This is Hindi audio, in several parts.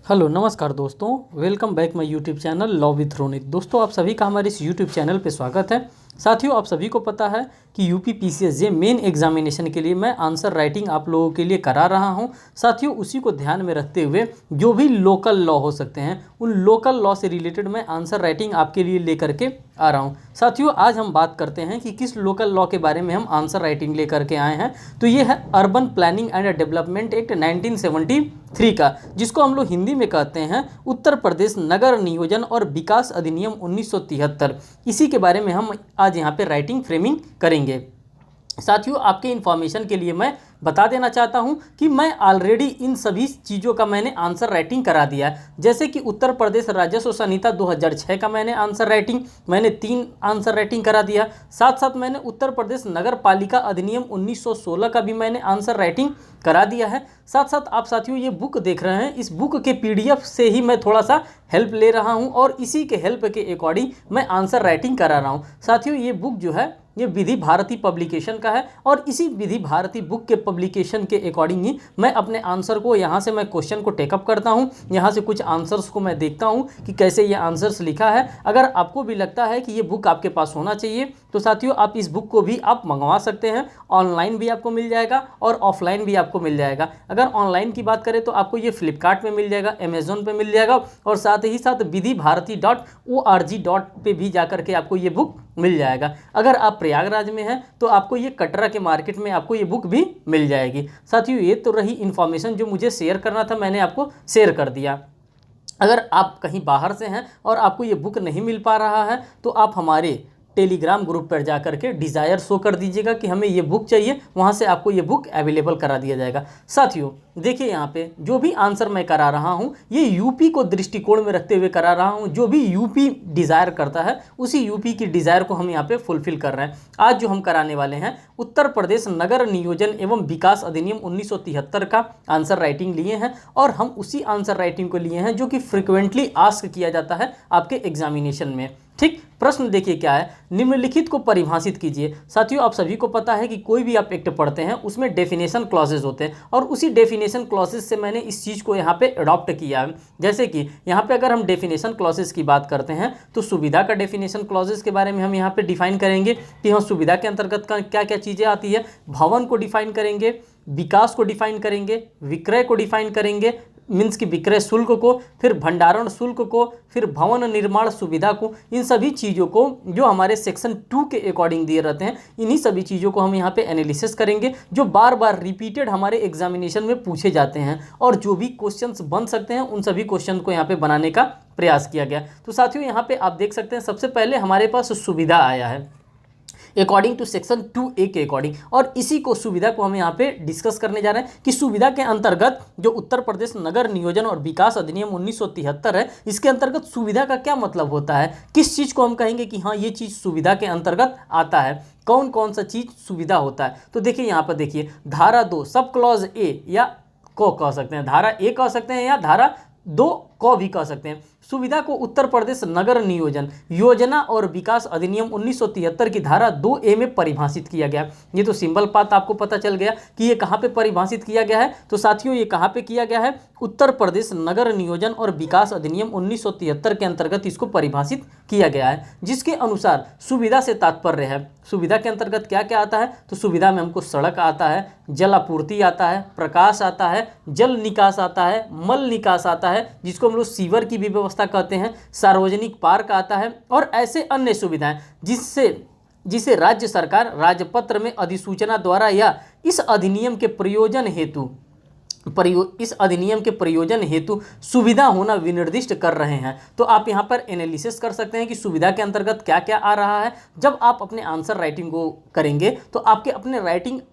हेलो नमस्कार दोस्तों, welcome back my YouTube channel law with Ronit. दोस्तों, आप सभी का हमारे इस यूट्यूब चैनल पे स्वागत है। साथियों, आप सभी को पता है कि यूपी पीसीएस मेन एग्जामिनेशन के लिए मैं आंसर राइटिंग आप लोगों के लिए करा रहा हूं। साथियों, उसी को ध्यान में रखते हुए जो भी लोकल लॉ हो सकते हैं उन लोकल लॉ से रिलेटेड मैं आंसर राइटिंग आपके लिए लेकर के आ रहा हूं। साथियों, आज हम बात करते हैं कि किस लोकल लॉ के बारे में हम आंसर राइटिंग लेकर के आए हैं। तो ये है urban planning and development act 1973 का, जिसको हम लोग हिंदी में कहते हैं उत्तर प्रदेश नगर नियोजन और विकास अधिनियम 1973। इसी के बारे में हम आज यहाँ पे राइटिंग फ्रेमिंग करेंगे। साथियों, आपके इन्फॉर्मेशन के लिए मैं बता देना चाहता हूं कि मैं ऑलरेडी इन सभी चीज़ों का मैंने आंसर राइटिंग करा दिया है। जैसे कि उत्तर प्रदेश राजस्व संहिता 2006 का मैंने आंसर राइटिंग 3 आंसर राइटिंग करा दिया। साथ साथ मैंने उत्तर प्रदेश नगर पालिका अधिनियम 1916 का भी मैंने आंसर राइटिंग करा दिया है। साथ साथ आप साथियों ये बुक देख रहे हैं, इस बुक के पीडीएफ से ही मैं थोड़ा सा हेल्प ले रहा हूं और इसी के हेल्प के अकॉर्डिंग मैं आंसर राइटिंग करा रहा हूं। साथियों, ये बुक जो है ये विधि भारती पब्लिकेशन का है और इसी विधि भारती बुक के पब्लिकेशन के अकॉर्डिंग ही मैं अपने आंसर को यहाँ से मैं क्वेश्चन को टेकअप करता हूँ। यहाँ से कुछ आंसर्स को मैं देखता हूँ कि कैसे ये आंसर्स लिखा है। अगर आपको भी लगता है कि ये बुक आपके पास होना चाहिए तो साथियों आप इस बुक को भी आप मंगवा सकते हैं। ऑनलाइन भी आपको मिल जाएगा और ऑफलाइन भी आपको मिल जाएगा। अगर ऑनलाइन की बात करें तो आपको ये फ्लिपकार्ट में मिल जाएगा, अमेजोन पे मिल जाएगा और साथ ही साथ विधि भारती .org पे भी जाकर के आपको ये बुक मिल जाएगा। अगर आप प्रयागराज में हैं तो आपको ये कटरा के मार्केट में आपको ये बुक भी मिल जाएगी। साथियों, ये तो रही इन्फॉर्मेशन जो मुझे शेयर करना था, मैंने आपको शेयर कर दिया। अगर आप कहीं बाहर से हैं और आपको ये बुक नहीं मिल पा रहा है तो आप हमारे टेलीग्राम ग्रुप पर जा करके डिज़ायर शो कर दीजिएगा कि हमें ये बुक चाहिए, वहाँ से आपको ये बुक अवेलेबल करा दिया जाएगा। साथियों देखिए, यहाँ पे जो भी आंसर मैं करा रहा हूँ ये यूपी को दृष्टिकोण में रखते हुए करा रहा हूँ। जो भी यूपी डिज़ायर करता है उसी यूपी की डिज़ायर को हम यहाँ पे फुलफिल कर रहे हैं। आज जो हम कराने वाले हैं उत्तर प्रदेश नगर नियोजन एवं विकास अधिनियम 1973 का आंसर राइटिंग लिए हैं और हम उसी आंसर राइटिंग को लिए हैं जो कि फ्रिक्वेंटली आस्क किया जाता है आपके एग्जामिनेशन में। ठीक, प्रश्न देखिए क्या है, निम्नलिखित को परिभाषित कीजिए। साथियों, आप सभी को पता है कि कोई भी आप एक्ट पढ़ते हैं उसमें डेफिनेशन क्लॉजेज होते हैं और उसी डेफिनेशन क्लॉजेज से मैंने इस चीज़ को यहाँ पे अडॉप्ट किया है। जैसे कि यहाँ पे अगर हम डेफिनेशन क्लॉजेज की बात करते हैं तो सुविधा का डेफिनेशन क्लॉजेज के बारे में हम यहाँ पे डिफाइन करेंगे कि हाँ सुविधा के अंतर्गत क्या क्या चीज़ें आती है। भवन को डिफाइन करेंगे, विकास को डिफाइन करेंगे, विक्रय को डिफाइन करेंगे, मीन्स की विक्रय शुल्क को, फिर भंडारण शुल्क को, फिर भवन निर्माण सुविधा को। इन सभी चीज़ों को जो हमारे सेक्शन 2 के अकॉर्डिंग दिए रहते हैं, इन्हीं सभी चीज़ों को हम यहाँ पे एनालिसिस करेंगे जो बार बार रिपीटेड हमारे एग्जामिनेशन में पूछे जाते हैं और जो भी क्वेश्चंस बन सकते हैं उन सभी क्वेश्चन को यहाँ पे बनाने का प्रयास किया गया। तो साथियों यहाँ पे आप देख सकते हैं सबसे पहले हमारे पास सुविधा आया है अकॉर्डिंग टू सेक्शन 2A के अकॉर्डिंग, और इसी को सुविधा को हम यहाँ पे डिस्कस करने जा रहे हैं कि सुविधा के अंतर्गत जो उत्तर प्रदेश नगर नियोजन और विकास अधिनियम 1973 है, इसके अंतर्गत सुविधा का क्या मतलब होता है, किस चीज़ को हम कहेंगे कि हाँ ये चीज़ सुविधा के अंतर्गत आता है, कौन कौन सा चीज़ सुविधा होता है। तो देखिए यहाँ पर देखिए धारा 2 सब क्लॉज ए या को कह सकते हैं, धारा ए कह सकते हैं या धारा 2 को भी कह सकते हैं। सुविधा को उत्तर प्रदेश नगर नियोजन योजना और विकास अधिनियम 1973 की धारा 2A में परिभाषित किया गया। ये तो सिंपल बात आपको पता चल गया कि ये कहाँ पे परिभाषित किया गया है। तो साथियों ये कहाँ पे किया गया है, उत्तर प्रदेश नगर नियोजन और विकास अधिनियम 1973 के अंतर्गत इसको परिभाषित किया गया है, जिसके अनुसार सुविधा से तात्पर्य है। सुविधा के अंतर्गत क्या क्या आता है, तो सुविधा में हमको सड़क आता है, जल आपूर्ति आता है, प्रकाश आता है, जल निकास आता है, मल निकास आता है जिसको हम लोग सीवर की भी व्यवस्था कहते हैं, सार्वजनिक पार्क आता है और ऐसे अन्य सुविधाएं जिसे राज्य सरकार राजपत्र में अधिसूचना द्वारा या इस अधिनियम के प्रयोजन हेतु सुविधा होना विनिर्दिष्ट कर रहे हैं। तो आप यहाँ पर एनालिसिस कर सकते हैं कि सुविधा के अंतर्गत क्या क्या आ रहा है। जब आप अपने आंसर राइटिंग को करेंगे तो आपके अपने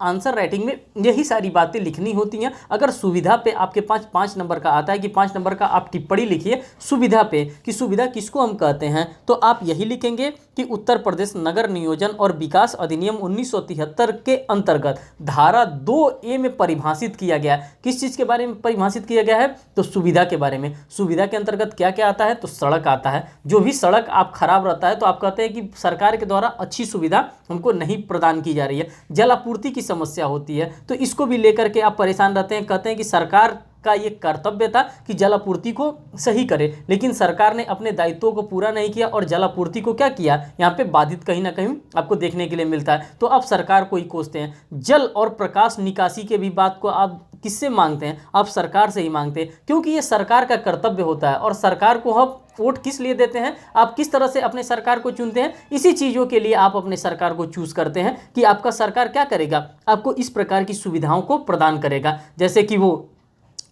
आंसर राइटिंग में यही सारी बातें लिखनी होती हैं। अगर सुविधा पे आपके पास 5 नंबर का आता है कि 5 नंबर का आप टिप्पणी लिखिए सुविधा पे कि सुविधा किसको हम कहते हैं, तो आप यही लिखेंगे कि उत्तर प्रदेश नगर नियोजन और विकास अधिनियम 1973 के अंतर्गत धारा 2A में परिभाषित किया गया। किस चीज़ के बारे में परिभाषित किया गया है, तो सुविधा के बारे में। सुविधा के अंतर्गत क्या क्या आता है, तो सड़क आता है। जो भी सड़क आप खराब रहता है तो आप कहते हैं कि सरकार के द्वारा अच्छी सुविधा हमको नहीं प्रदान की जा रही है। जल आपूर्ति की समस्या होती है तो इसको भी लेकर के आप परेशान रहते हैं, कहते हैं कि सरकार का ये कर्तव्य था कि जलापूर्ति को सही करे, लेकिन सरकार ने अपने दायित्वों को पूरा नहीं किया और जलापूर्ति को क्या किया, यहाँ पे बाधित कहीं ना कहीं आपको देखने के लिए मिलता है। तो अब सरकार को ही कोसते हैं। जल और प्रकाश निकासी के भी बात को आप किससे मांगते हैं, आप सरकार से ही मांगते हैं, क्योंकि ये सरकार का कर्तव्य होता है। और सरकार को हम वोट किस लिए देते हैं, आप किस तरह से अपने सरकार को चुनते हैं, इसी चीज़ों के लिए आप अपने सरकार को चूज करते हैं कि आपका सरकार क्या करेगा, आपको इस प्रकार की सुविधाओं को प्रदान करेगा, जैसे कि वो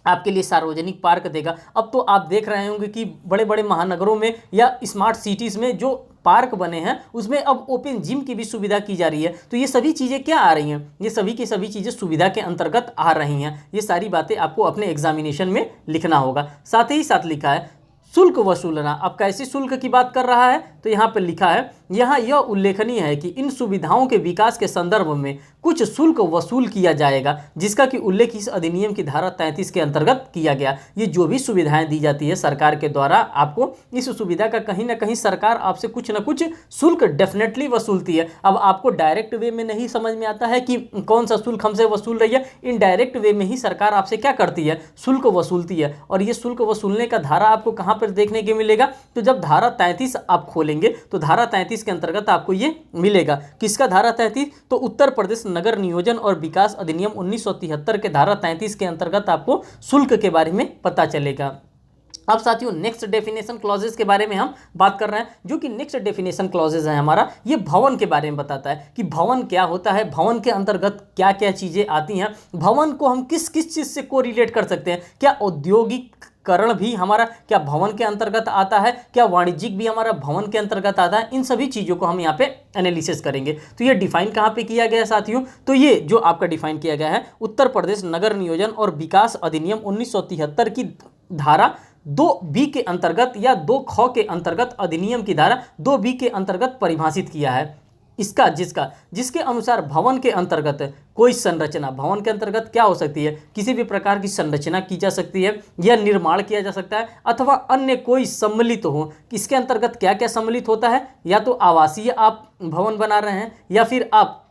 आपके लिए सार्वजनिक पार्क देगा। अब तो आप देख रहे होंगे कि बड़े बड़े महानगरों में या स्मार्ट सिटीज़ में जो पार्क बने हैं उसमें अब ओपन जिम की भी सुविधा की जा रही है। तो ये सभी चीज़ें क्या आ रही हैं, ये सभी की सभी चीज़ें सुविधा के अंतर्गत आ रही हैं। ये सारी बातें आपको अपने एग्जामिनेशन में लिखना होगा। साथ ही साथ लिखा है शुल्क वसूलना। अब कैसे शुल्क की बात कर रहा है, तो यहाँ पर लिखा है, यहाँ यह उल्लेखनीय है कि इन सुविधाओं के विकास के संदर्भ में कुछ शुल्क वसूल किया जाएगा, जिसका कि उल्लेख इस अधिनियम की धारा 33 के अंतर्गत किया गया। ये जो भी सुविधाएं दी जाती है सरकार के द्वारा, आपको इस सुविधा का कहीं ना कहीं सरकार आपसे कुछ ना कुछ शुल्क डेफिनेटली वसूलती है। अब आपको डायरेक्ट वे में नहीं समझ में आता है कि कौन सा शुल्क हमसे वसूल रही है, इनडायरेक्ट वे में ही सरकार आपसे क्या करती है, शुल्क वसूलती है। और ये शुल्क वसूलने का धारा आपको कहाँ पर देखने के मिलेगा, तो जब धारा 33 आप खोलेंगे तो धारा 33 के अंतर्गत आपको ये मिलेगा। किसका धारा 33, तो उत्तर प्रदेश नगर नियोजन और विकास अधिनियम 1973 के धारा 33 के अंतर्गत आपको शुल्क के बारे में पता चलेगा। अब साथियों नेक्स्ट डेफिनेशन क्लॉजेस के बारे में हम बात कर रहे हैं, जो कि नेक्स्ट डेफिनेशन क्लॉजेस है हमारा, ये भवन के बारे में बताता है कि भवन क्या होता है, भवन के अंतर्गत क्या क्या चीज़ें आती हैं, भवन को हम किस किस चीज़ से कोरिलेट कर सकते हैं, क्या औद्योगिकरण भी हमारा क्या भवन के अंतर्गत आता है, क्या वाणिज्यिक भी हमारा भवन के अंतर्गत आता है, इन सभी चीज़ों को हम यहाँ पे एनालिसिस करेंगे। तो ये डिफाइन कहाँ पे किया गया है साथियों, तो ये जो आपका डिफाइन किया गया है उत्तर प्रदेश नगर नियोजन और विकास अधिनियम 1973 की धारा 2B के अंतर्गत या 2 ख के अंतर्गत अधिनियम की धारा 2B के अंतर्गत परिभाषित किया है। इसका जिसके अनुसार भवन के अंतर्गत कोई संरचना, भवन के अंतर्गत क्या हो सकती है, किसी भी प्रकार की संरचना की जा सकती है या निर्माण किया जा सकता है, अथवा अन्य कोई सम्मिलित हो। इसके अंतर्गत क्या क्या सम्मिलित होता है, या तो आवासीय आप भवन बना रहे हैं, या फिर आप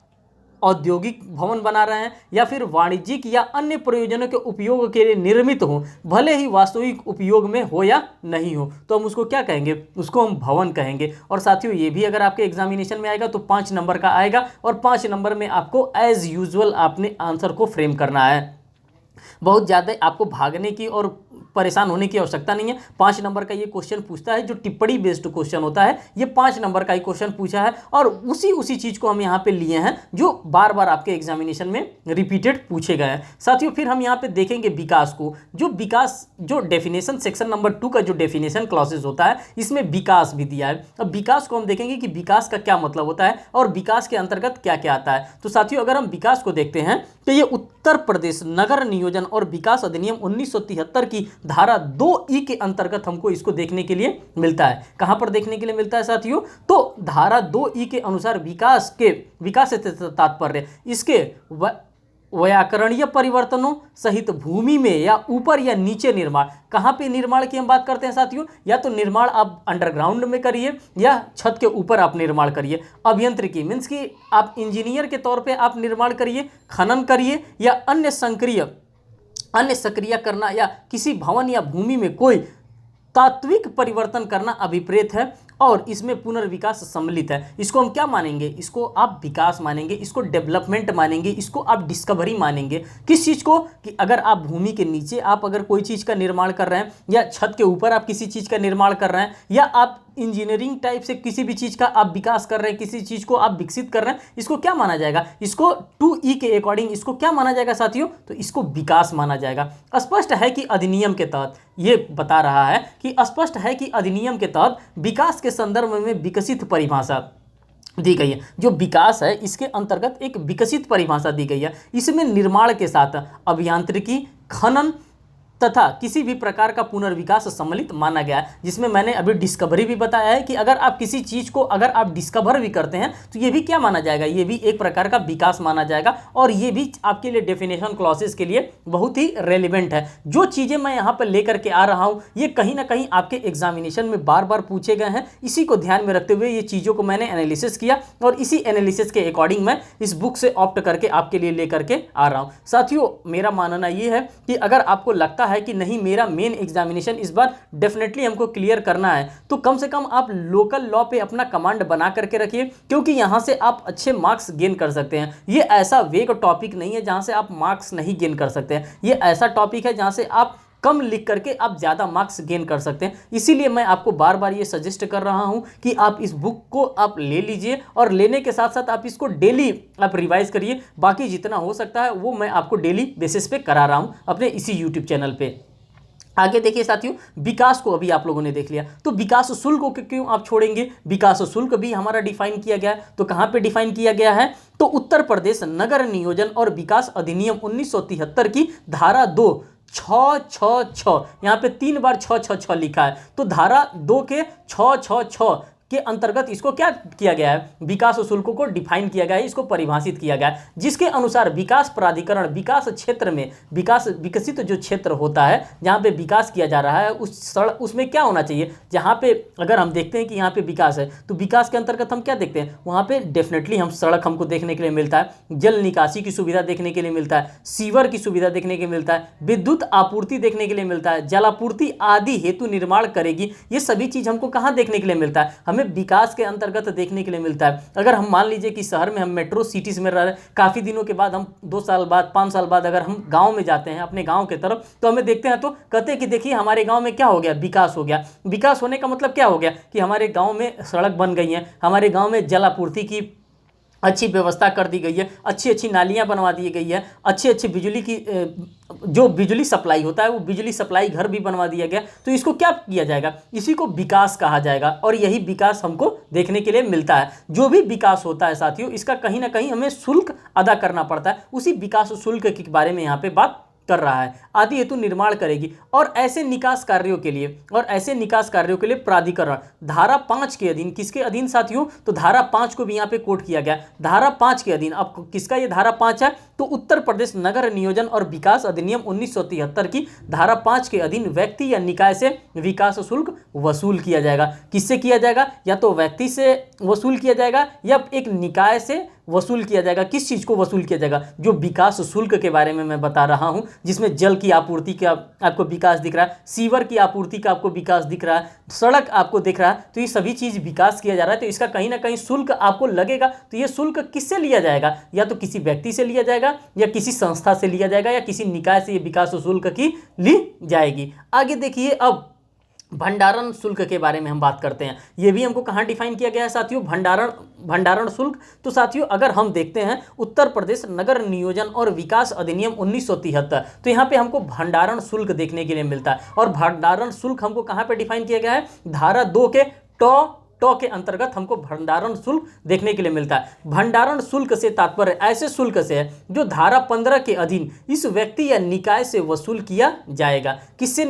औद्योगिक भवन बना रहे हैं, या फिर वाणिज्यिक या अन्य प्रयोजनों के उपयोग के लिए निर्मित हो, भले ही वास्तविक उपयोग में हो या नहीं हो, तो हम उसको क्या कहेंगे, उसको हम भवन कहेंगे। और साथियों ये भी अगर आपके एग्जामिनेशन में आएगा तो 5 नंबर का आएगा, और 5 नंबर में आपको एज यूजुअल आपने आंसर को फ्रेम करना है। बहुत ज़्यादा आपको भागने की और परेशान होने की आवश्यकता नहीं है। 5 नंबर का ये क्वेश्चन पूछता है, जो टिप्पणी बेस्ड क्वेश्चन होता है, ये 5 नंबर का ही क्वेश्चन पूछा है, और उसी चीज़ को हम यहाँ पे लिए हैं जो बार बार आपके एग्जामिनेशन में रिपीटेड पूछे गए हैं। साथियों फिर हम यहाँ पे देखेंगे विकास को, जो डेफिनेशन सेक्शन नंबर 2 का जो डेफिनेशन क्लॉसेज होता है, इसमें विकास भी दिया है। अब विकास को हम देखेंगे कि विकास का क्या मतलब होता है और विकास के अंतर्गत क्या क्या आता है। तो साथियों अगर हम विकास को देखते हैं तो ये उत्तर प्रदेश नगर नियोजन और विकास अधिनियम 1973 की धारा 2E के अंतर्गत हमको इसको देखने के लिए मिलता है। कहां पर देखने के लिए मिलता है साथियों, तो धारा 2E के अनुसार विकास से तात्पर्य इसके व्याकरणीय परिवर्तनों सहित भूमि में या ऊपर या नीचे निर्माण। कहाँ पे निर्माण की हम बात करते हैं साथियों, या तो निर्माण आप अंडरग्राउंड में करिए या छत के ऊपर आप निर्माण करिए। अभियंत्रिकी मीन्स कि आप इंजीनियर के तौर पे आप निर्माण करिए, खनन करिए, या अन्य सक्रिय करना, या किसी भवन या भूमि में कोई तात्विक परिवर्तन करना अभिप्रेत है और इसमें पुनर्विकास सम्मिलित है। इसको हम क्या मानेंगे, इसको आप विकास मानेंगे, इसको डेवलपमेंट मानेंगे, इसको आप डिस्कवरी मानेंगे। किस चीज़ को, कि अगर आप भूमि के नीचे आप अगर कोई चीज़ का निर्माण कर रहे हैं, या छत के ऊपर आप किसी चीज़ का निर्माण कर रहे हैं, या आप इंजीनियरिंग टाइप से किसी भी चीज़ का आप विकास कर रहे हैं, किसी चीज़ को आप विकसित कर रहे हैं, इसको क्या माना जाएगा, इसको 2E के अकॉर्डिंग इसको क्या माना जाएगा साथियों, तो इसको विकास माना जाएगा। स्पष्ट है कि अधिनियम के तहत ये बता रहा है कि स्पष्ट है कि अधिनियम के तहत विकास के संदर्भ में विकसित परिभाषा दी गई है। जो विकास है इसके अंतर्गत एक विकसित परिभाषा दी गई है। इसमें निर्माण के साथ अभियांत्रिकी, खनन तथा किसी भी प्रकार का पुनर्विकास सम्मिलित माना गया है, जिसमें मैंने अभी डिस्कवरी भी बताया है कि अगर आप किसी चीज़ को अगर आप डिस्कवर भी करते हैं तो ये भी क्या माना जाएगा, ये भी एक प्रकार का विकास माना जाएगा। और ये भी आपके लिए डेफिनेशन क्लॉसेस के लिए बहुत ही रेलिवेंट है। जो चीज़ें मैं यहाँ पर लेकर के आ रहा हूँ ये कहीं ना कहीं आपके एग्जामिनेशन में बार बार पूछे गए हैं। इसी को ध्यान में रखते हुए ये चीज़ों को मैंने एनालिसिस किया और इसी एनालिसिस के अकॉर्डिंग मैं इस बुक से ऑप्ट करके आपके लिए लेकर के आ रहा हूँ। साथियों मेरा मानना ये है कि अगर आपको लगता है कि नहीं मेरा मेन एग्जामिनेशन इस बार डेफिनेटली हमको क्लियर करना है, तो कम से कम आप लोकल लॉ पे अपना कमांड बना करके रखिए, क्योंकि यहां से आप अच्छे मार्क्स गेन कर सकते हैं। ये ऐसा वेग टॉपिक नहीं है जहां से आप मार्क्स नहीं गेन कर सकते हैं, ये ऐसा टॉपिक है जहां से आप कम लिख करके आप ज़्यादा मार्क्स गेन कर सकते हैं। इसीलिए मैं आपको बार बार ये सजेस्ट कर रहा हूं कि आप इस बुक को आप ले लीजिए और लेने के साथ साथ आप इसको डेली आप रिवाइज करिए। बाकी जितना हो सकता है वो मैं आपको डेली बेसिस पे करा रहा हूं अपने इसी यूट्यूब चैनल पे। आगे देखिए साथियों, विकास को अभी आप लोगों ने देख लिया, तो विकास शुल्क को क्यों आप छोड़ेंगे? विकास शुल्क भी हमारा डिफाइन किया गया है, तो कहां पे डिफाइन किया गया है? तो उत्तर प्रदेश नगर नियोजन और विकास अधिनियम 1973 की धारा 2 666, यहाँ पे 3 बार 666 लिखा है, तो धारा 2 के 666 के अंतर्गत इसको क्या किया गया है? विकास शुल्क को डिफाइन किया गया है, इसको परिभाषित किया गया है, जिसके अनुसार विकास प्राधिकरण विकास क्षेत्र में विकसित जो क्षेत्र होता है जहाँ पे विकास किया जा रहा है उसमें क्या होना चाहिए? जहाँ पे अगर हम देखते हैं कि यहाँ पे विकास है, तो विकास के अंतर्गत हम क्या देखते हैं? वहाँ पे डेफिनेटली हम सड़क हमको देखने के लिए मिलता है, जल निकासी की सुविधा देखने के लिए मिलता है, सीवर की सुविधा देखने के लिए मिलता है, विद्युत आपूर्ति देखने के लिए मिलता है, जलापूर्ति आदि हेतु निर्माण करेगी। ये सभी चीज हमको कहाँ देखने के लिए मिलता है? हमें विकास के अंतर्गत देखने के लिए मिलता है। अगर हम मान लीजिए कि शहर में हम मेट्रो सिटीज में रह रहे हैं, काफी दिनों के बाद हम 2 साल बाद 5 साल बाद अगर हम गांव में जाते हैं अपने गांव के तरफ, तो हमें देखते हैं तो कहते हैं कि देखिए हमारे गांव में क्या हो गया? विकास हो गया। विकास होने का मतलब क्या हो गया? कि हमारे गांव में सड़क बन गई है, हमारे गांव में जलापूर्ति की अच्छी व्यवस्था कर दी गई है, अच्छी अच्छी नालियां बनवा दी गई है, अच्छी अच्छी बिजली की जो बिजली सप्लाई होता है वो बिजली सप्लाई घर भी बनवा दिया गया। तो इसको क्या किया जाएगा? इसी को विकास कहा जाएगा, और यही विकास हमको देखने के लिए मिलता है। जो भी विकास होता है साथियों, इसका कहीं ना कहीं हमें शुल्क अदा करना पड़ता है। उसी विकास शुल्क के बारे में यहाँ पे बात कर रहा है। आदि हेतु निर्माण करेगी, और ऐसे निकास कार्यों के लिए प्राधिकरण धारा 5 के अधीन, किसके अधीन साथियों? तो धारा 5 को भी यहाँ पे कोट किया गया। धारा 5 के अधीन, अब किसका ये धारा 5 है? तो उत्तर प्रदेश नगर नियोजन और विकास अधिनियम 1973 की धारा 5 के अधीन व्यक्ति या निकाय से विकास शुल्क वसूल किया जाएगा। किससे किया जाएगा? या तो व्यक्ति से वसूल किया जाएगा या एक निकाय से वसूल किया जाएगा। किस चीज को वसूल किया जाएगा? जो विकास शुल्क के बारे में मैं बता रहा हूं, जिसमें जल की आपूर्ति का आपको विकास दिख रहा है, सीवर की आपूर्ति का आपको विकास दिख रहा है, सड़क आपको दिख रहा है, तो ये सभी चीज विकास किया जा रहा है, तो इसका कहीं ना कहीं शुल्क आपको लगेगा। तो ये शुल्क किससे लिया जाएगा? या तो किसी व्यक्ति से लिया जाएगा, या किसी संस्था से लिया जाएगा, या किसी निकाय से ये विकास शुल्क की ली जाएगी। आगे देखिए, अब भंडारण शुल्क के बारे में हम बात करते हैं। ये भी हमको कहाँ डिफाइन किया गया है साथियों? भंडारण शुल्क। तो साथियों अगर हम देखते हैं उत्तर प्रदेश नगर नियोजन और विकास अधिनियम 1973, तो यहाँ पे हमको भंडारण शुल्क देखने के लिए मिलता है। और भंडारण शुल्क हमको कहाँ पे डिफाइन किया गया है? धारा 2 के टॉ के अंतर्गत हमको भंडारण शुल्क देखने के लिए मिलता है। भंडारण शुल्क से तात्पर्य ऐसे शुल्क से है जो धारा 15 के अधीन इस व्यक्ति या निकाय से वसूल किया जाएगा। किससे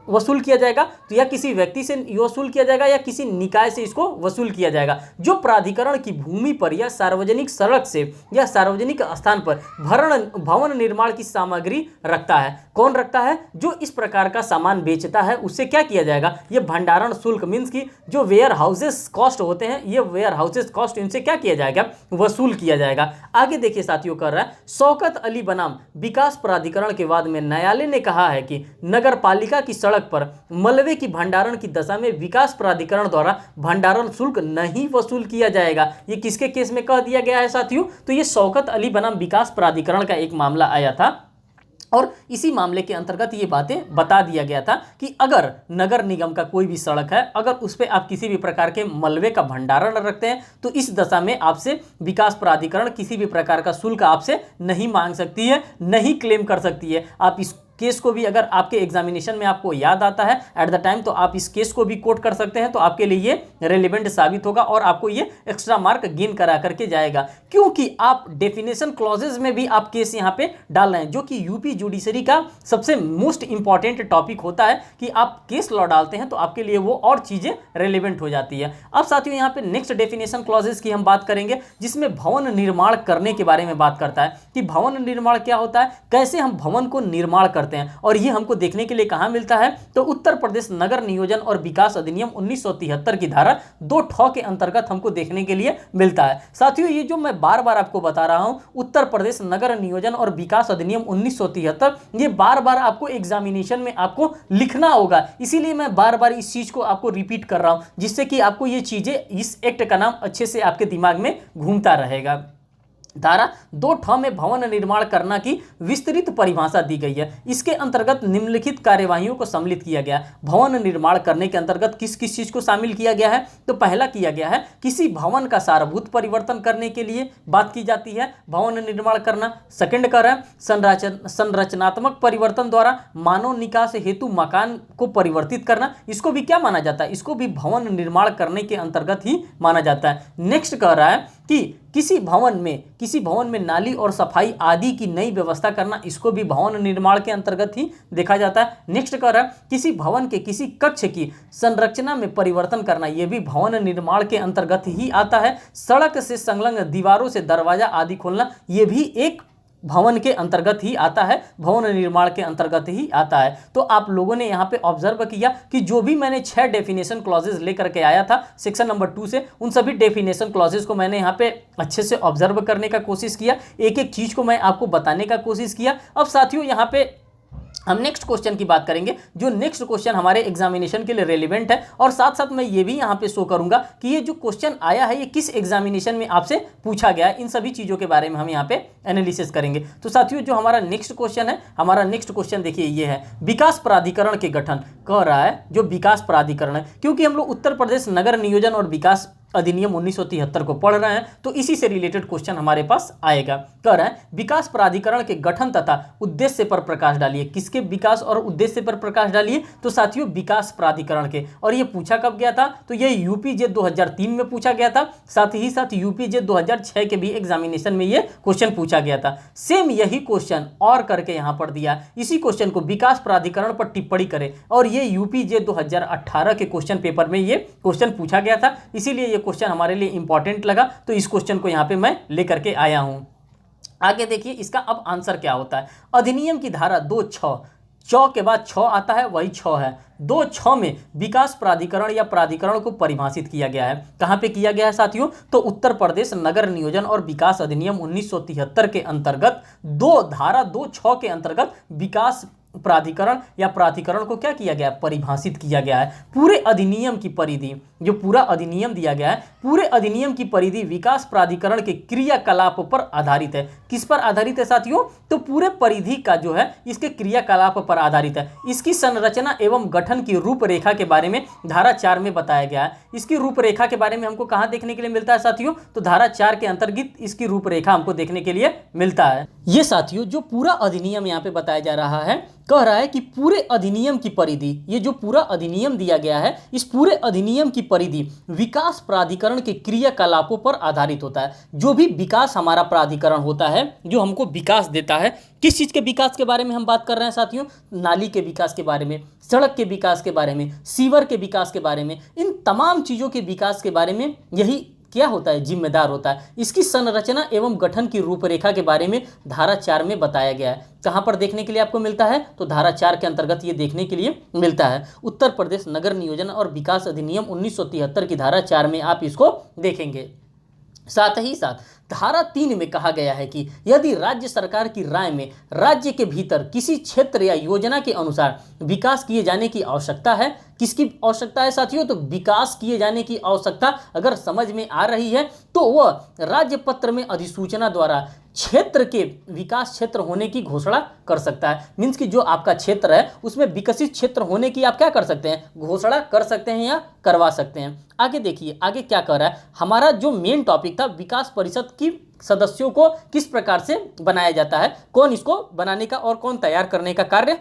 वसूल किया जाएगा? तो या किसी व्यक्ति से वसूल किया जाएगा या किसी निकाय से इसको वसूल किया जाएगा, जो प्राधिकरण की भूमि पर या सार्वजनिक सड़क से या सार्वजनिक स्थान पर भवन निर्माण की सामग्री रखता है। कौन रखता है? जो इस प्रकार का सामान बेचता है, उससे क्या किया जाएगा? ये भंडारण शुल्क मीन्स की जो वेयर हाउसेस कॉस्ट होते हैं, ये वेयर हाउसेस कॉस्ट इनसे क्या किया जाएगा? वसूल किया जाएगा। आगे देखिए साथियों, कर रहा है शौकत अली बनाम विकास प्राधिकरण के बाद में न्यायालय ने कहा है कि नगर पालिका की सड़क पर मलबे की भंडारण की दशा में विकास प्राधिकरण द्वारा भंडारण शुल्क नहीं वसूल किया जाएगा। ये किसके केस में कह दिया गया है साथियों? तो ये शौकत अली बनाम विकास प्राधिकरण का एक मामला आया था, और इसी मामले के अंतर्गत ये बातें बता दिया गया था कि अगर नगर निगम का कोई भी सड़क है, अगर उस पर आप किसी भी प्रकार के मलबे का भंडारण रखते हैं, तो इस दशा में आपसे विकास प्राधिकरण किसी भी प्रकार का शुल्क आपसे नहीं मांग सकती है, नहीं क्लेम कर सकती है। आप इस केस को भी अगर आपके एग्जामिनेशन में आपको याद आता है एट द टाइम, तो आप इस केस को भी कोट कर सकते हैं, तो आपके लिए ये रेलिवेंट साबित होगा और आपको ये एक्स्ट्रा मार्क गेन करा करके जाएगा, क्योंकि आप डेफिनेशन क्लॉजेज में भी आप केस यहाँ पे डाल रहे हैं, जो कि यूपी जुडिशरी का सबसे मोस्ट इंपॉर्टेंट टॉपिक होता है कि आप केस लॉ डालते हैं तो आपके लिए वो और चीजें रेलिवेंट हो जाती है। अब साथियों यहाँ पे नेक्स्ट डेफिनेशन क्लॉजेज की हम बात करेंगे, जिसमें भवन निर्माण करने के बारे में बात करता है कि भवन निर्माण क्या होता है, कैसे हम भवन को निर्माण करते करते हैं। और ये हमको देखने के लिए कहाँ मिलता है, तो उत्तर प्रदेश नगर नियोजन और विकास अधिनियम 1973 की धारा 2 के अंतर्गत हमको देखने के लिए मिलता है। साथियों, ये जो मैं बार बार आपको बता रहा हूं, उत्तर प्रदेश नगर नियोजन और विकास अधिनियम 1973, ये बार बार आपको एग्जामिनेशन में आपको लिखना होगा, इसीलिए मैं बार बार इस चीज को आपको रिपीट कर रहा हूं, जिससे कि आपको ये चीजें, इस एक्ट का नाम अच्छे से आपके दिमाग में घूमता रहेगा। धारा 2 में भवन निर्माण करना की विस्तृत परिभाषा दी गई है। इसके अंतर्गत निम्नलिखित कार्यवाहियों को सम्मिलित किया गया। भवन निर्माण करने के अंतर्गत किस किस चीज को शामिल किया गया है, तो पहला किया गया है किसी भवन का सारभूत परिवर्तन करने के लिए बात की जाती है, भवन निर्माण करना। सेकंड कर है संरचनात्मक परिवर्तन द्वारा मानव निकास हेतु मकान को परिवर्तित करना। इसको भी क्या माना जाता है, इसको भी भवन निर्माण करने के अंतर्गत ही माना जाता है। नेक्स्ट कह रहा है कि किसी भवन में नाली और सफाई आदि की नई व्यवस्था करना, इसको भी भवन निर्माण के अंतर्गत ही देखा जाता है। नेक्स्ट कह रहा है किसी भवन के किसी कक्ष की संरचना में परिवर्तन करना, यह भी भवन निर्माण के अंतर्गत ही आता है। सड़क से संलग्न दीवारों से दरवाजा आदि खोलना, यह भी एक भवन के अंतर्गत ही आता है, भवन निर्माण के अंतर्गत ही आता है। तो आप लोगों ने यहाँ पे ऑब्जर्व किया कि जो भी मैंने 6 डेफिनेशन क्लॉजेज लेकर के आया था सेक्शन नंबर 2 से, उन सभी डेफिनेशन क्लॉजेज को मैंने यहाँ पे अच्छे से ऑब्जर्व करने का कोशिश किया, एक एक चीज को मैं आपको बताने का कोशिश किया। अब साथियों, यहाँ पे हम नेक्स्ट क्वेश्चन की बात करेंगे, जो नेक्स्ट क्वेश्चन हमारे एग्जामिनेशन के लिए रेलिवेंट है, और साथ साथ मैं ये भी यहाँ पे शो करूंगा कि ये जो क्वेश्चन आया है ये किस एग्जामिनेशन में आपसे पूछा गया है। इन सभी चीजों के बारे में हम यहाँ पे एनालिसिस करेंगे। तो साथियों, जो हमारा नेक्स्ट क्वेश्चन है, हमारा नेक्स्ट क्वेश्चन देखिए ये है, विकास प्राधिकरण के गठन। कह रहा है जो विकास प्राधिकरण है, क्योंकि हम लोग उत्तर प्रदेश नगर नियोजन और विकास अधिनियम 1973 को पढ़ रहे हैं, तो इसी से रिलेटेड क्वेश्चन हमारे पास आएगा। कह रहा है विकास प्राधिकरण के गठन तथा उद्देश्य पर प्रकाश डालिए। किसके विकास और उद्देश्य पर प्रकाश डालिए, तो साथियों विकास प्राधिकरण के। और ये पूछा कब गया था, तो ये यूपीजे 2003 में पूछा गया था, साथ ही साथ यूपीजे 2006 के भी एग्जामिनेशन में ये क्वेश्चन पूछा गया था। सेम यही क्वेश्चन और करके यहाँ पर दिया, इसी क्वेश्चन को विकास प्राधिकरण पर टिप्पणी करें, और ये यूपीजे 2018 के क्वेश्चन पेपर में ये क्वेश्चन पूछा गया था, इसीलिए क्वेश्चन हमारे लिए इंपॉर्टेंट लगा, तो इस क्वेश्चन को यहां पे मैं लेकर के आया हूं। आगे देखिए इसका अब आंसर क्या होता है। अधिनियम की धारा 2(6), चौ के बाद 6 आता है, वही 6 है। 2(6) में विकास प्राधिकरण या प्राधिकरण को परिभाषित किया गया है। कहां पे किया गया है साथियों, तो उत्तर प्रदेश नगर नियोजन और विकास अधिनियम 1973 के अंतर्गत धारा 2(6) के अंतर्गत विकास प्राधिकरण या प्राधिकरण को क्या किया गया, परिभाषित किया गया है। पूरे अधिनियम की परिधि, जो पूरा अधिनियम दिया गया है, पूरे अधिनियम की परिधि विकास प्राधिकरण के क्रियाकलाप पर आधारित है। किस पर आधारित है साथियों, तो पूरे परिधि का जो है इसके क्रियाकलाप पर आधारित है। इसकी संरचना एवं गठन की रूपरेखा के बारे में धारा 4 में बताया गया है। इसकी रूपरेखा के बारे में हमको कहां देखने के लिए मिलता है साथियों, तो धारा 4 के अंतर्गत इसकी रूपरेखा हमको देखने के लिए मिलता है। ये साथियों जो पूरा अधिनियम यहाँ पे बताया जा रहा है, कह रहा है कि पूरे अधिनियम की परिधि, ये जो पूरा अधिनियम दिया गया है, इस पूरे अधिनियम की परिधि विकास प्राधिकरण के क्रियाकलापों पर आधारित होता है। जो भी विकास हमारा प्राधिकरण होता है, जो हमको विकास देता है, किस चीज के विकास के बारे में हम बात कर रहे हैं साथियों, नाली के विकास के बारे में, सड़क के विकास के बारे में, सीवर के विकास के बारे में, इन तमाम चीजों के विकास के बारे में यही क्या होता है, जिम्मेदार होता है। इसकी संरचना एवं गठन की रूपरेखा के बारे में धारा 4 में बताया गया है। कहां पर देखने के लिए आपको मिलता है, तो धारा 4 के अंतर्गत ये देखने के लिए मिलता है। उत्तर प्रदेश नगर नियोजन और विकास अधिनियम 1973 की धारा 4 में आप इसको देखेंगे। साथ ही साथ धारा 3 में कहा गया है कि यदि राज्य सरकार की राय में राज्य के भीतर किसी क्षेत्र या योजना के अनुसार विकास किए जाने की आवश्यकता है, किसकी आवश्यकता है साथियों, तो विकास किए जाने की आवश्यकता अगर समझ में आ रही है, तो वह राज्य पत्र में अधिसूचना द्वारा क्षेत्र के विकास क्षेत्र होने की घोषणा कर सकता है। मीन्स कि जो आपका क्षेत्र है उसमें विकसित क्षेत्र होने की आप क्या कर सकते हैं, घोषणा कर सकते हैं या करवा सकते हैं। आगे देखिए आगे क्या कर रहा है, हमारा जो मेन टॉपिक था विकास परिषद की सदस्यों को किस प्रकार से बनाया जाता है, कौन इसको बनाने का और कौन तैयार करने का कार्य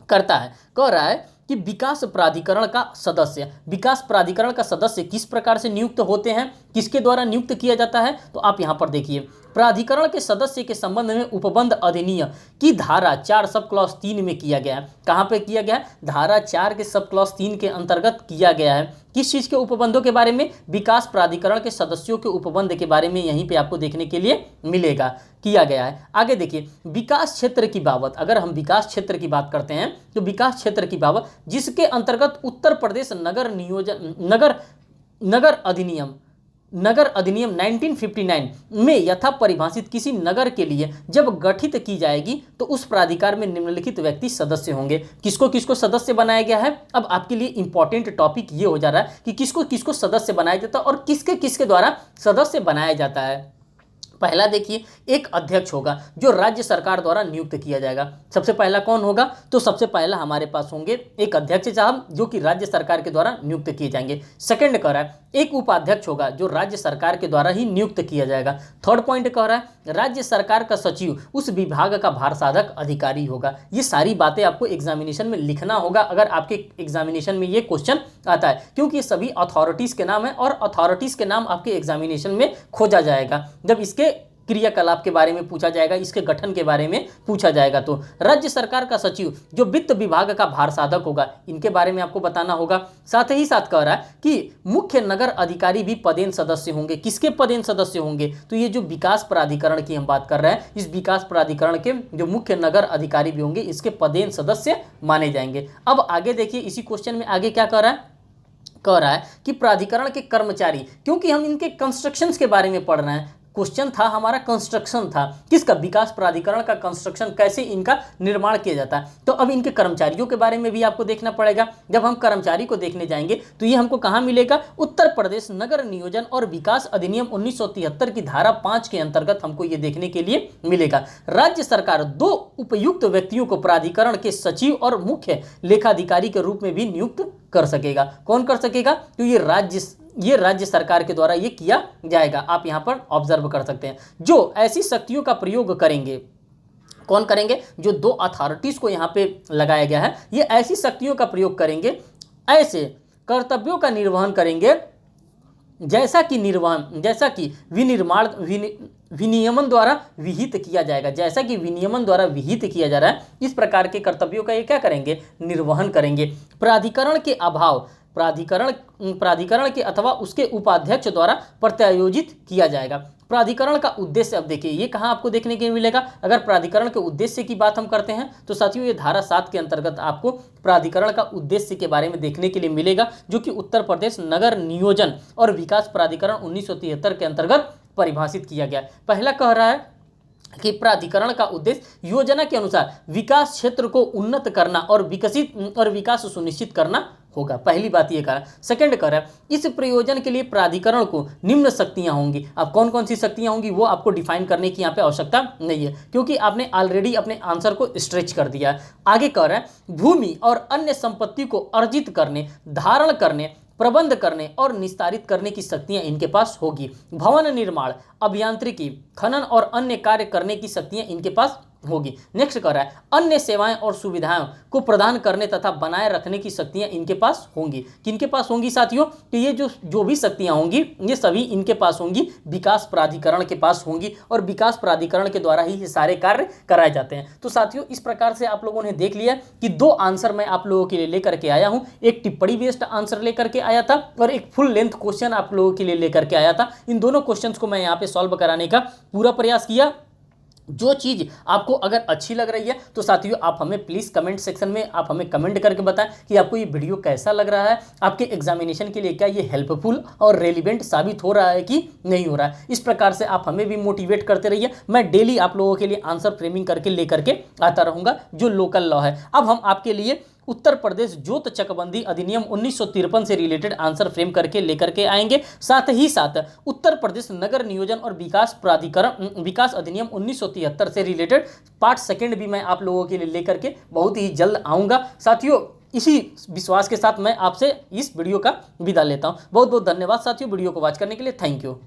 करता है। कह रहा है कि विकास प्राधिकरण का सदस्य किस प्रकार से नियुक्त होते हैं, किसके द्वारा नियुक्त किया जाता है, तो आप यहाँ पर देखिए प्राधिकरण के सदस्य के संबंध में उपबंध अधिनियम की धारा 4 सब क्लॉज 3 में किया गया है। कहाँ पे किया गया है? धारा 4 के सब क्लॉज 3 के अंतर्गत किया गया है। किस चीज के उपबंधों के बारे में? विकास प्राधिकरण के सदस्यों के उपबंध के बारे में यहीं पे आपको देखने के लिए मिलेगा, किया गया है। आगे देखिए विकास क्षेत्र की बाबत, अगर हम विकास क्षेत्र की बात करते हैं तो विकास क्षेत्र की बाबत जिसके अंतर्गत उत्तर प्रदेश नगर अधिनियम 1959 में यथा परिभाषित किसी नगर के लिए जब गठित की जाएगी तो उस प्राधिकार में निम्नलिखित व्यक्ति सदस्य होंगे। किसको किसको सदस्य बनाया गया है? अब आपके लिए इंपॉर्टेंट टॉपिक ये हो जा रहा है कि किसको किसको सदस्य बनाया जाता है और किसके किसके द्वारा सदस्य बनाया जाता है। पहला देखिए एक अध्यक्ष होगा जो राज्य सरकार द्वारा नियुक्त किया जाएगा। सबसे पहला कौन होगा? तो सबसे पहला हमारे पास होंगे एक अध्यक्ष साहब जो कि राज्य सरकार के द्वारा नियुक्त किए जाएंगे। सेकंड कह रहा है एक उपाध्यक्ष होगा जो राज्य सरकार के द्वारा ही नियुक्त किया जाएगा। थर्ड पॉइंट कह रहा है राज्य सरकार का सचिव उस विभाग का भारसाधक अधिकारी होगा। ये सारी बातें आपको एग्जामिनेशन में लिखना होगा अगर आपके एग्जामिनेशन में ये क्वेश्चन आता है, क्योंकि ये सभी अथॉरिटीज के नाम है और अथॉरिटीज के नाम आपके एग्जामिनेशन में खोजा जाएगा। जब इसके क्रियाकलाप के बारे में पूछा जाएगा, इसके गठन के बारे में पूछा जाएगा, तो राज्य सरकार का सचिव जो वित्त विभाग का भारसाधक होगा, इनके बारे में आपको बताना होगा। साथ ही साथ कह रहा है कि मुख्य नगर अधिकारी भी पदेन सदस्य होंगे। किसके पदेन सदस्य होंगे? तो ये जो विकास प्राधिकरण की हम बात कर रहे हैं, इस विकास प्राधिकरण के जो मुख्य नगर अधिकारी भी होंगे, इसके पदेन सदस्य माने जाएंगे। अब आगे देखिए इसी क्वेश्चन में आगे क्या कह रहा है? कह रहा है कि प्राधिकरण के कर्मचारी, क्योंकि हम इनके कंस्ट्रक्शंस के बारे में पढ़ रहे हैं, क्वेश्चन था हमारा कंस्ट्रक्शन था, किसका? विकास प्राधिकरण का कंस्ट्रक्शन, कैसे इनका निर्माण किया जाता है। तो अब इनके कर्मचारियों के बारे में भी आपको देखना पड़ेगा। जब हम कर्मचारी को देखने जाएंगे तो ये हमको कहाँ मिलेगा? उत्तर प्रदेश नगर नियोजन और विकास अधिनियम 1973 की धारा 5 के अंतर्गत हमको ये देखने के लिए मिलेगा। राज्य सरकार 2 उपयुक्त व्यक्तियों को प्राधिकरण के सचिव और मुख्य लेखाधिकारी के रूप में भी नियुक्त कर सकेगा। कौन कर सकेगा? तो ये राज्य सरकार के द्वारा ये किया जाएगा। आप यहां पर ऑब्जर्व कर सकते हैं। जो ऐसी शक्तियों का प्रयोग करेंगे, कौन करेंगे? जो 2 अथॉरिटीज को यहां पे लगाया गया है, ये ऐसी शक्तियों का प्रयोग करेंगे, ऐसे कर्तव्यों का निर्वहन करेंगे जैसा कि विनियमन द्वारा विहित किया जाएगा। जैसा कि विनियमन द्वारा विहित किया जा रहा है, इस प्रकार के कर्तव्यों का ये क्या करेंगे? निर्वहन करेंगे। प्राधिकरण के अभाव प्राधिकरण के अथवा उसके उपाध्यक्ष द्वारा प्रत्यायोजित किया जाएगा। प्राधिकरण का उद्देश्य, अब देखिए ये कहाँ आपको देखने के मिलेगा? अगर प्राधिकरण के उद्देश्य की बात हम करते हैं तो साथियों ये धारा 7 के अंतर्गत आपको प्राधिकरण का उद्देश्य के बारे में देखने के लिए मिलेगा, जो कि उत्तर प्रदेश नगर नियोजन और विकास प्राधिकरण 1973 के अंतर्गत परिभाषित किया गया। पहला कह रहा है कि प्राधिकरण का उद्देश्य योजना के अनुसार विकास क्षेत्र को उन्नत करना और विकास सुनिश्चित करना होगा। पहली बात ये कहा। सेकंड कह रहा है इस प्रयोजन के लिए प्राधिकरण को निम्न शक्तियां होंगी। अब कौन कौन सी शक्तियां होंगी वो आपको डिफाइन करने की यहाँ पे आवश्यकता नहीं है, क्योंकि आपने ऑलरेडी अपने आंसर को स्ट्रेच कर दिया है। आगे कह रहा है भूमि और अन्य संपत्ति को अर्जित करने, धारण करने, प्रबंध करने और निस्तारित करने की शक्तियां इनके पास होगी। भवन निर्माण, अभियांत्रिकी, खनन और अन्य कार्य करने की शक्तियां इनके पास होगी। नेक्स्ट कह रहा है अन्य सेवाएं और सुविधाओं को प्रदान करने तथा बनाए रखने की शक्तियां इनके पास होंगी। किनके पास होंगी साथियों? तो ये जो भी शक्तियां होंगी ये सभी इनके पास होंगी, विकास प्राधिकरण के पास होंगी, और विकास प्राधिकरण के द्वारा ही ये सारे कार्य कराए जाते हैं। तो साथियों इस प्रकार से आप लोगों ने देख लिया कि 2 आंसर मैं आप लोगों के लिए लेकर के आया हूं। एक टिप्पणी बेस्ड आंसर लेकर के आया था और एक फुल लेंथ क्वेश्चन आप लोगों के लिए लेकर के आया था। इन दोनों क्वेश्चंस को मैं यहाँ पे सॉल्व कराने का पूरा प्रयास किया। जो चीज़ आपको अगर अच्छी लग रही है तो साथियों आप हमें प्लीज़ कमेंट सेक्शन में आप हमें कमेंट करके बताएं कि आपको ये वीडियो कैसा लग रहा है, आपके एग्जामिनेशन के लिए क्या ये हेल्पफुल और रेलिवेंट साबित हो रहा है कि नहीं हो रहा है। इस प्रकार से आप हमें भी मोटिवेट करते रहिए। मैं डेली आप लोगों के लिए आंसर फ्रेमिंग करके लेकर के आता रहूँगा जो लोकल लॉ है। अब हम आपके लिए उत्तर प्रदेश जोत चकबंदी अधिनियम 1953 से रिलेटेड आंसर फ्रेम करके लेकर के आएंगे। साथ ही साथ उत्तर प्रदेश नगर नियोजन और विकास अधिनियम 1973 से रिलेटेड पार्ट 2 भी मैं आप लोगों के लिए लेकर के बहुत ही जल्द आऊँगा। साथियों इसी विश्वास के साथ मैं आपसे इस वीडियो का विदा लेता हूँ। बहुत बहुत धन्यवाद साथियों वीडियो को वॉच करने के लिए। Thank you.